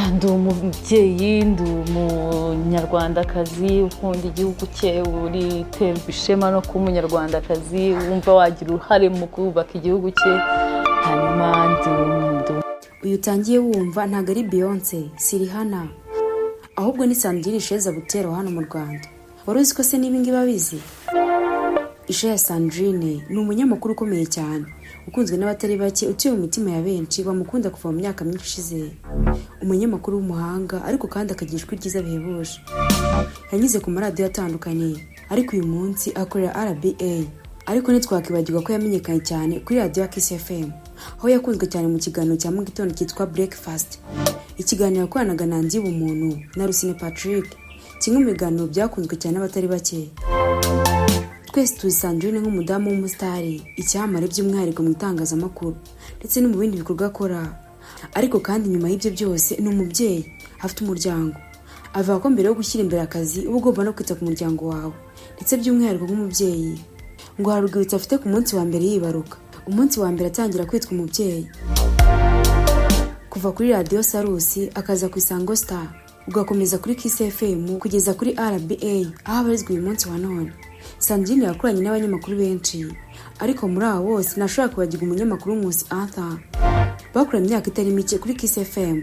ndi umubyeyi, ndi umunyarwandakazi ukunda igihugu cye, uriterwa ishema no kuba umunyarwandakazi, wumva wagira uruhare mu kubaka igihugu cye. Hanyuma uyu utangiye wumva ntabwo ari Beyonce, si Rihanna, ahubwo ni Sandrine Isheja Butera hano mu Rwanda. Wari uzi ko se n'ibingibi abizi? Isheja Sandrine ni umunyamakuru ukomeye cyane, ukunzwe n'abatari bake, utuye mu mitima ya benshi bamukunda kuva mu myaka myinshi ishize. Umunyamakuru w'umuhanga ariko kandi akagira ijwi ryiza bihebuje. Yanyuze ku maradiyo atandukanye, ariko uyu munsi akorera RBA. Ariko ntitwakwibagirwa ko yamenyekanye cyane kuri radiyo ya Kiss FM, aho yakunzwe cyane mu kiganiro cya mu gitondo cyitwa Breakfast. Ikiganiro yakoranaga na Nzi Bumuntu na Rusine Patrick, kimwe mu biganiro byakunzwe cyane n'abatari bake. Twese tuzi Sandrine nk'umudamu w'umusitari, icyamamare by'umwihariko mu itangazamakuru ndetse no mu bindi bikorwa akora. Ariko kandi nyuma y'ibyo byose ni umubyeyi, afite umuryango. Avuga ko mbere yo gushyira imbere akazi uba ugomba no kwita ku muryango wawe, ndetse by'umwihariko nk'umubyeyi ngo hari urwibutso afite ku munsi wa mbere yibaruka. Umunsi wa mbere atangira kwitwa umubyeyi, kuva kuri radiyo Sarusi akaza ku Isango Star, ugakomeza kuri Kiss FM kugeza kuri RBA, aho abarizwa uyu munsi wa none. Sandrine yakoranye n'abanyamakuru benshi, ariko muri abo bose ntashobora kwibagirwa umunyamakuru Nkusi Arthur. Bakoranye imyaka itari mike kuri Kiss FM.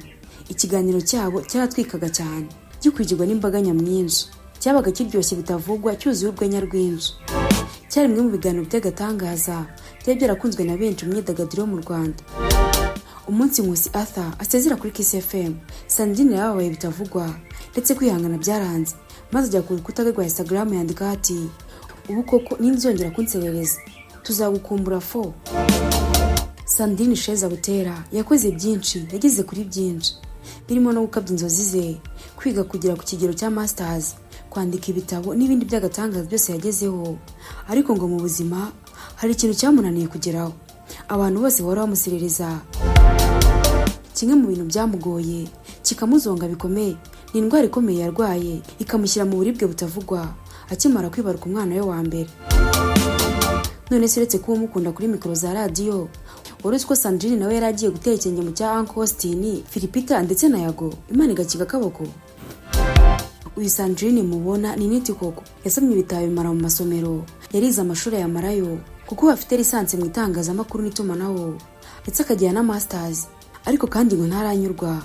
Ikiganiro cyabo cyaratwikaga cyane, gikurikirwa n'imbaga nyamwinshi, cyabaga kiryoshye bitavugwa, cyuzuye urwenya rwinshi. Cyari bimwe mu biganiro by'agatangaza byari byarakunzwe na benshi mu myidagaduro mu Rwanda. Umunsi Nkusi Arthur asezera kuri Kiss FM, Sandrine yababaye bitavugwa, ndetse kwihangana byaranze, maze ajya ku rukuta rwa Instagram yandika ati, ubu koko ninzongera kunserereza tuzagukumbura fo. Sandrine Isheja Butera yakoze byinshi, yageze kuri byinshi, birimo no gukabya inzozi ze, kwiga kugera ku kigero cya masters, kwandika ibitabo n'ibindi by'agatangaza byose yagezeho. Ariko ngo mu buzima hari ikintu cyamunaniye kugeraho, abantu bose bahora bamuserereza. Kimwe mu bintu byamugoye kikamuzonga bikomeye ni indwara ikomeye yarwaye, ikamushyira mu buribwe butavugwa akimara kwibaruka umwana we wa mbere. None se uretse kuba umukunda kuri mikoro za radiyo, wari uzi ko Sandrine nawe yari agiye gutera ikirenge mu cya Uncle Austin, Philipita ndetse na Yago, Imana igakiga akaboko? Uyu Sandrine mubona ni niti koko, yasomye ibitabo bimara mu masomero, yarize amashuri yamarayo kuko afite lisansi mu itangazamakuru n'itumanaho, ndetse akagira na masters. Ariko kandi ngo ntaranyurwa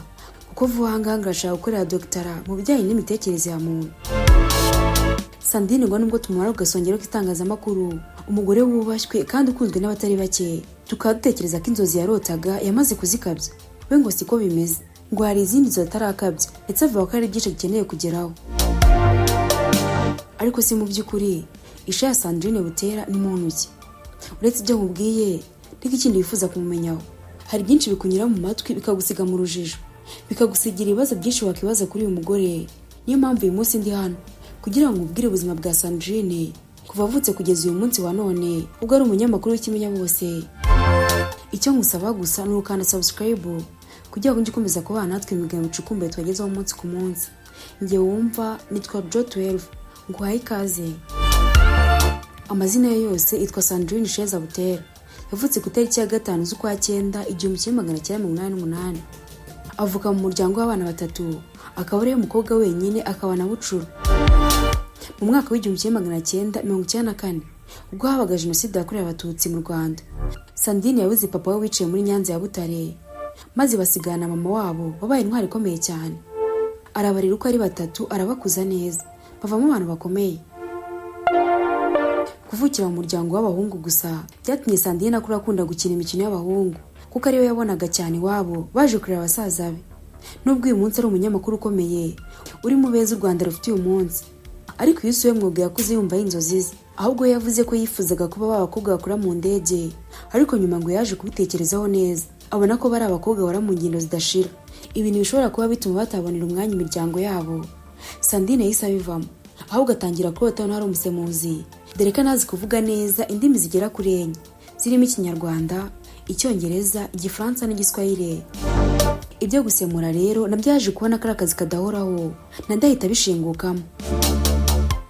kuko vuba aha ngaha arashaka gukorera doctora mu bijyanye n'imitekerereze ya muntu. Sandrine ngo nubwo tumubara ku gasongero k'itangazamakuru, umugore wubashywe kandi ukunzwe n'abatari bake, tukaba dutekereza ko inzozi yarotaga yamaze kuzikabya. We ngo siko bimeze, ngo hari izindi nzozi atarakabya, ndetse avuga ko hari byinshi gikeneye kugeraho. Ariko si mu by'ukuri Isheja Sandrine Butera ni muntu ki? Uretse ibyo nkubwiye, reka ikindi wifuza kumumenyaho. Hari byinshi bikunyura mu matwi bikagusiga mu rujijo, bikagusigira ibibazo byinshi wakibaza kuri uyu mugore. Niyo mpamvu uyu munsi ndi hano kugira ngo ubwire ubuzima bwa Sandrine kuva avutse kugeza uyu munsi wa none, ubwo ari umunyamakuru w'ikimenya bose. Icyo ngusaba gusa ni ukanda subscribe kugira ngo njye ukomeza kubana natwe mu biganiro bicukumbuye twagezaho umunsi ku munsi. Njye wumva nitwa Jo12, nguhaye ikaze. Amazina ye yose yitwa Sandrine Isheja Butera. Yavutse ku itariki ya 5 z'ukwa 9 1988. Avuka mu muryango w'abana batatu, akaba ari umukobwa wenyine, akaba na bucura. Mu mwaka w'1994 ubwo habaga jenoside yakorewe abatutsi mu Rwanda, Sandrine yabuze papa we wiciye muri Nyanza ya Butare, maze basigana mama wabo wabaye intwari ikomeye cyane. Arabarira uko ari batatu, arabakuza neza, bavamo abantu bakomeye. Kuvukira mu muryango w'abahungu gusa byatumye Sandrine akura akunda gukina imikino y'abahungu, kuko ariyo yabonaga cyane iwabo baje kureba abasaza be. Nubwo uyu munsi ari umunyamakuru ukomeye uri mu beza u Rwanda rufite uyu munsi, ariko iyo usuye mwuga yakuze yumva y'inzozi ze. Ahubwo yavuze ko yifuzaga kuba abakobwa bakora mu ndege, ariko nyuma ngo yaje kubitekerezaho neza, abona ko bari abakobwa bara mu ngendo zidashira, ibintu bishobora kuba bituma batabonera umwanya imiryango yabo. Sandrine yahise abivamo, ahubwo atangira kurota ko ari umusemuzi, dore ko anazi kuvuga neza indimi zigera kuri 4 zirimo Ikinyarwanda, Icyongereza, Igifaransa n'Igiswahili. Ibyo gusemura rero nabyaje kubona ko akazi kadahoraho, ndahita bishingukamo.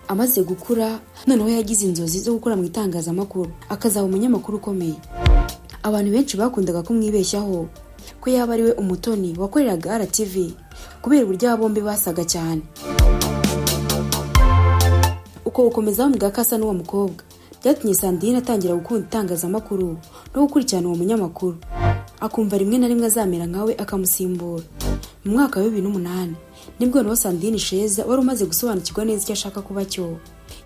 Amaze gukura noneho yagize inzozi zo gukora mu itangazamakuru, akazaba umunyamakuru ukomeye. Abantu benshi bakundaga kumwibeshyaho ko yaba ari we Umutoni wakoreraga RTV kubera uburyo aba bombi basaga cyane. Uko gukomeza bamuga ko asa n'uwo mukobwa byatumye Sandrine atangira gukunda itangazamakuru no gukurikirana uwo munyamakuru, akumva rimwe na rimwe azamera nkawe akamusimbura. Mu mwaka wa 2008 nibwo naho Sandrine Sheza wari umaze gusobanukirwa neza icyo ashaka kuba cyo,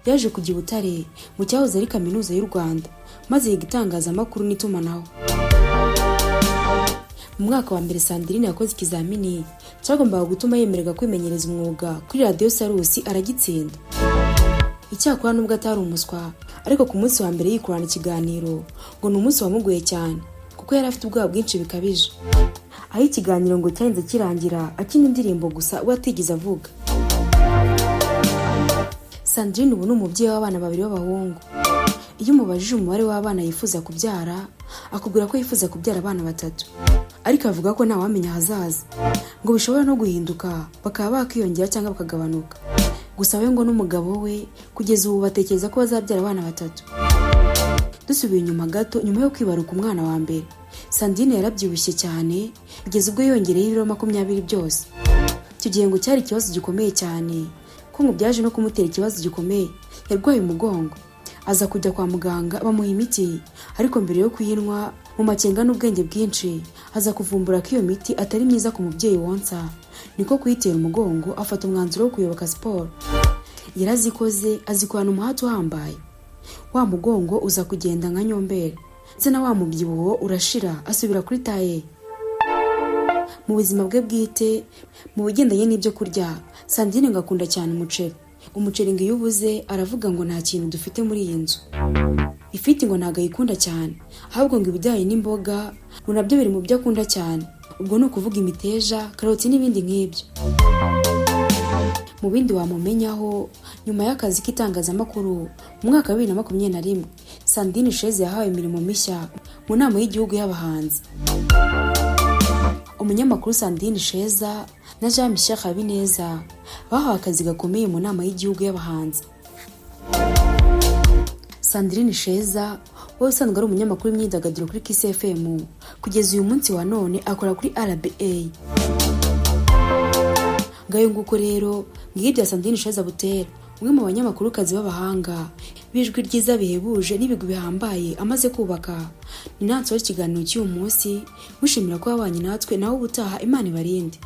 yaje kujya i Butare mu cyahoze ari kaminuza y'u Rwanda maze yiga itangazamakuru n'itumanaho. Mu mwaka wa mbere Sandrine yakoze ikizamini cyagombaga gutuma yemererwa kwimenyereza umwuga kuri Radio Salus, aragitsinda. Icyakora nubwo atari umuswa, ariko ku munsi wa mbere yikurana ikiganiro ngo ni umunsi wamugoye cyane kuko yari afite ubwoba bwinshi bikabije. Aho ikiganiro ngo cyahinze kirangira akina indirimbo gusa we atigeze avuga. Sandrine ubu ni umubyeyi w'abana 2 b'abahungu. Iyo umubajije umubare w'abana yifuza kubyara, akubwira ko yifuza kubyara abana 3, ariko avuga ko ntawamenya ahazaza, ngo bishobora no guhinduka bakaba bakiyongera cyangwa bakagabanuka. Gusa we ngo n'umugabo we kugeza ubu batekereza ko bazabyara abana 3. Dusubiye inyuma gato, nyuma yo kwibaruka umwana wa mbere, Sandrine yarabyibushye cyane kugeza ubwo yongereye ibiro 20 byose. Icyo gihe ngo cyari ikibazo gikomeye cyane ko ngo byaje no kumutera ikibazo gikomeye. Yarwaye umugongo, aza kujya kwa muganga bamuha imiti, ariko mbere yo kuyinywa mu makenga n'ubwenge bwinshi aza kuvumbura ko iyo miti atari myiza ku mubyeyi wonsa. Niko kuyitera umugongo afata umwanzuro wo kuyoboka siporo. Yarazikoze azikorana umuhati uhambaye. Wa mugongo uza kugenda nka nyombere, ndetse na wa mubyibuho urashira asubira kuri taye. Mu buzima bwe bwite, mu bigendanye n'ibyo kurya, Sandrine ngakunda cyane umuceri. Umuceri ngo iyo ubuze aravuga ngo nta kintu dufite muri iyi nzu. Ifiti ngo ntago ayikunda cyane, ahubwo ngo ibijyanye n'imboga ngo nabyo biri mu byo akunda cyane. Ubwo ni ukuvuga imiteja, karoti n'ibindi nk'ibyo. Mu bindi wamumenyaho, nyuma y'akazi k'itangazamakuru mu mwaka wa 2021, Sandrine Sheza yahawe imirimo mishya mu nama y'igihugu y'abahanzi. Umunyamakuru Sandrine Sheza na Jean Michel Habineza bahawe akazi gakomeye mu nama y'igihugu y'abahanzi. Sandrine Sheza wowe usanzwe ari umunyamakuru w'imyidagaduro kuri Kiss FM, kugeza uyu munsi wa none akora kuri RBA. Ngayo nguko rero ngibya Sandrine Sheza Butera, umwe mu banyamakuru kazi b'abahanga bijwi ryiza bihebuje n'ibigwi bihambaye amaze kubaka. Ni nanso ikiganiro cy'uyu munsi, mushimira ko abanye natwe naho ubutaha. Imana ibarinde.